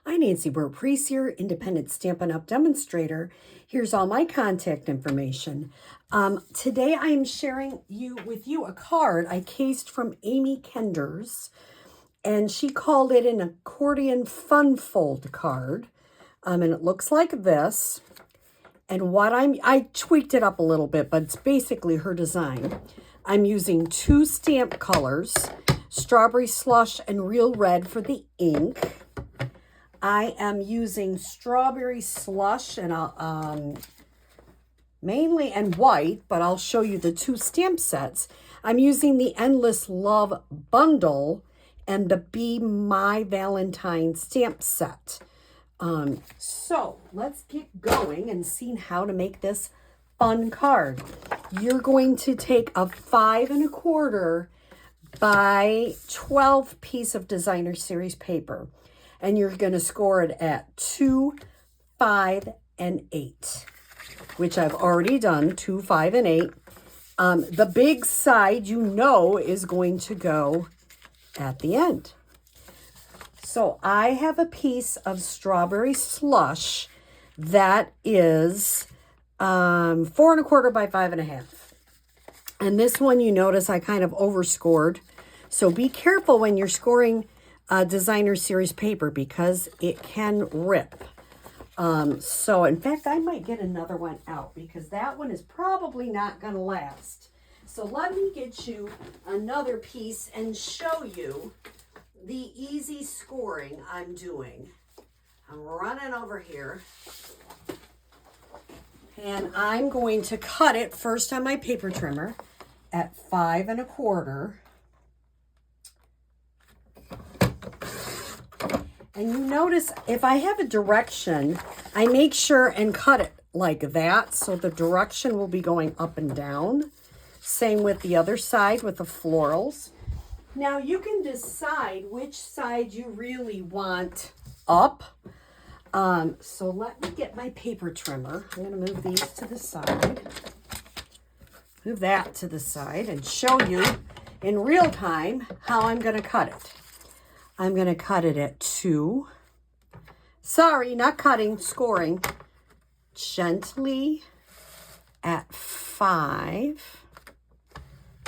Hi, Nancy Burt-Preece here, independent Stampin' Up! Demonstrator. Here's all my contact information. Today I am sharing with you a card I cased from Amy Koenders, and she called it an Accordion Fun Fold card. And it looks like this. And I tweaked it up a little bit, but it's basically her design. I'm using two stamp colors, Strawberry Slush and Real Red for the ink. I am using Strawberry Slush and mainly and white, but I'll show you the two stamp sets. I'm using the Endless Love bundle and the Be My Valentine stamp set. So let's get going and see how to make this fun card. You're going to take a 5 1/4 by 12 piece of designer series paper, and you're going to score it at 2, 5, and 8, which I've already done, 2, 5, and 8. The big side, is going to go at the end. So I have a piece of Strawberry Slush that is 4 1/4 by 5 1/2. And this one, you notice I kind of overscored. So be careful when you're scoring designer series paper because it can rip. So in fact, I might get another one out because that one is probably not going to last. So let me get you another piece and show you the easy scoring I'm doing. I'm running over here and I'm going to cut it first on my paper trimmer at 5 1/4. And you notice if I have a direction, I make sure and cut it like that so the direction will be going up and down. Same with the other side with the florals. Now you can decide which side you really want up. So let me get my paper trimmer. I'm going to move these to the side. Move that to the side and show you in real time how I'm going to cut it. I'm going to cut it at 2. Sorry, not cutting, scoring. Gently at 5.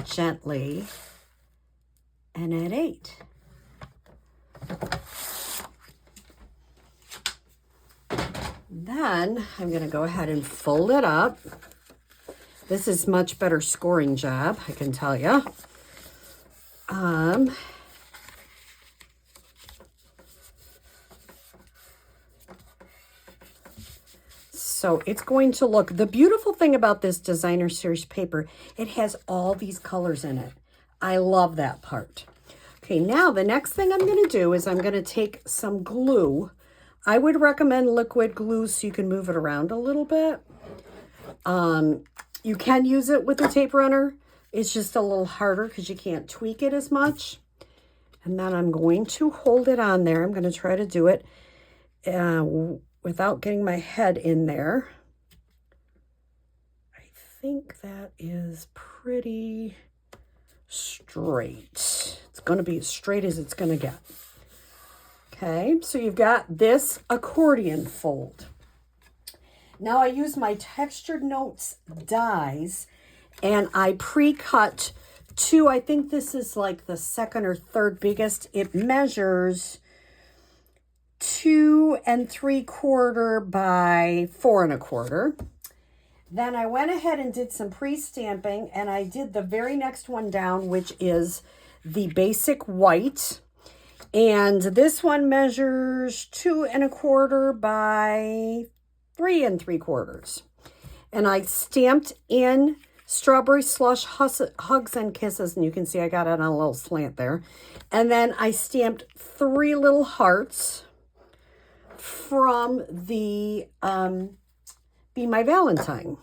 Gently. And at 8. Then I'm going to go ahead and fold it up. This is much better scoring job, I can tell you. So it's going to look, the beautiful thing about this designer series paper, it has all these colors in it. I love that part. Okay, now the next thing I'm going to do is I'm going to take some glue. I would recommend liquid glue so you can move it around a little bit. You can use it with the tape runner. It's just a little harder because you can't tweak it as much. And then I'm going to hold it on there. I'm going to try to do it without getting my head in there. I think that is pretty straight. It's going to be as straight as it's going to get. Okay, so you've got this accordion fold. Now I use my Textured Notes dies and I pre-cut 2. I think this is like the second or third biggest. It measures 2 3/4 by 4 1/4. Then I went ahead and did some pre-stamping and I did the very next one down, which is the basic white. And this one measures 2 1/4 by 3 3/4. And I stamped in Strawberry Slush Hugs and Kisses. And you can see I got it on a little slant there. And then I stamped 3 little hearts from the Be My Valentine.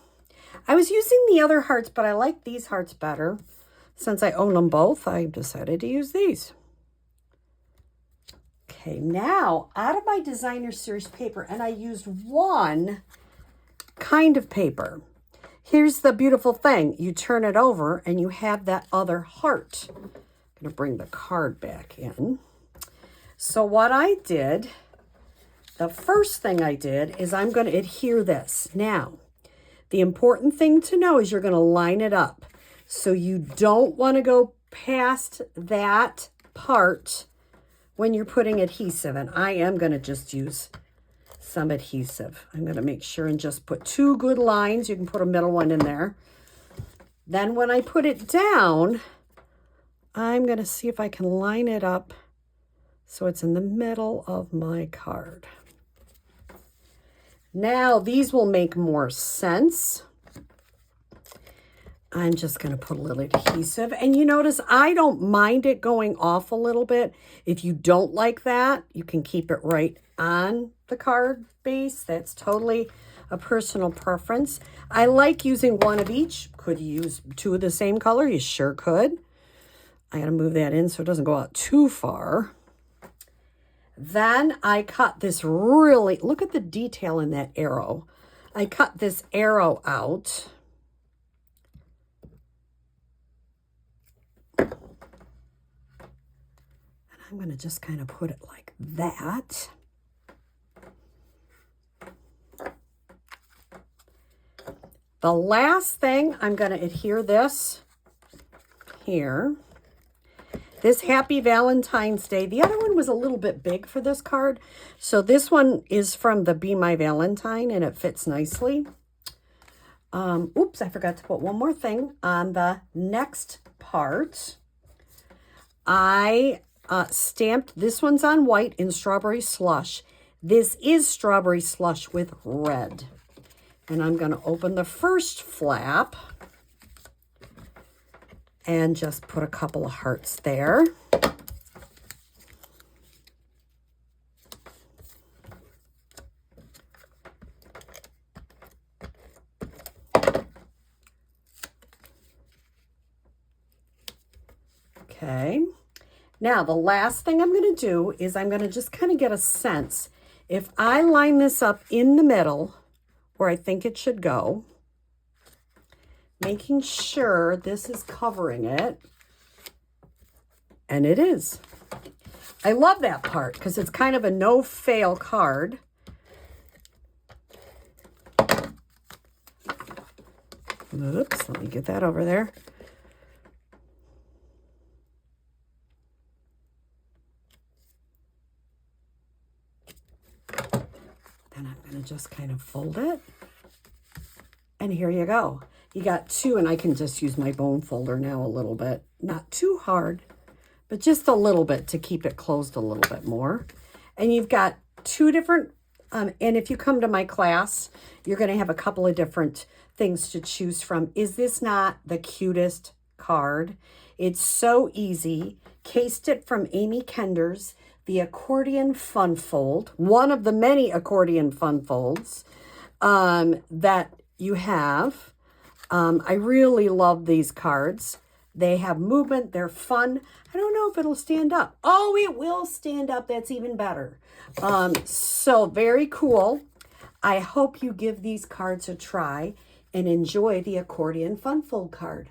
I was using the other hearts, but I like these hearts better. Since I own them both, I decided to use these. Okay, now out of my designer series paper, and I used one kind of paper. Here's the beautiful thing. You turn it over and you have that other heart. I'm going to bring the card back in. So what I did The first thing I did is I'm going to adhere this. Now, the important thing to know is you're going to line it up. So you don't want to go past that part when you're putting adhesive. And I am going to just use some adhesive. I'm going to make sure and just put 2 good lines. You can put a middle one in there. Then when I put it down, I'm going to see if I can line it up so it's in the middle of my card. Now these will make more sense. I'm just going to put a little adhesive. And you notice I don't mind it going off a little bit. If you don't like that, you can keep it right on the card base. That's totally a personal preference. I like using one of each. Could you use 2 of the same color? You sure could. I got to move that in so it doesn't go out too far. Then I cut this really, look at the detail in that arrow. I cut this arrow out. And I'm going to just kind of put it like that. The last thing, I'm going to adhere this here. This Happy Valentine's Day. The other one was a little bit big for this card. So this one is from the Be My Valentine, and it fits nicely. Oops, I forgot to put one more thing on the next part. I stamped, this one's on white in Strawberry Slush. This is Strawberry Slush with red. And I'm going to open the first flap and just put a couple of hearts there. Okay. Now, the last thing I'm going to do is I'm going to just kind of get a sense. If I line this up in the middle where I think it should go, making sure this is covering it. And it is. I love that part because it's kind of a no-fail card. Oops, let me get that over there. Then I'm going to just kind of fold it. And here you go. You got 2, and I can just use my bone folder now a little bit. Not too hard, but just a little bit to keep it closed a little bit more. And you've got 2 different, and if you come to my class, you're going to have a couple of different things to choose from. Is this not the cutest card? It's so easy. Cased it from Amy Koenders, the Accordion Fun Fold, one of the many Accordion Fun Folds that you have. I really love these cards. They have movement. They're fun. I don't know if it'll stand up. Oh, it will stand up. That's even better. So very cool. I hope you give these cards a try and enjoy the Accordion Fun Fold card.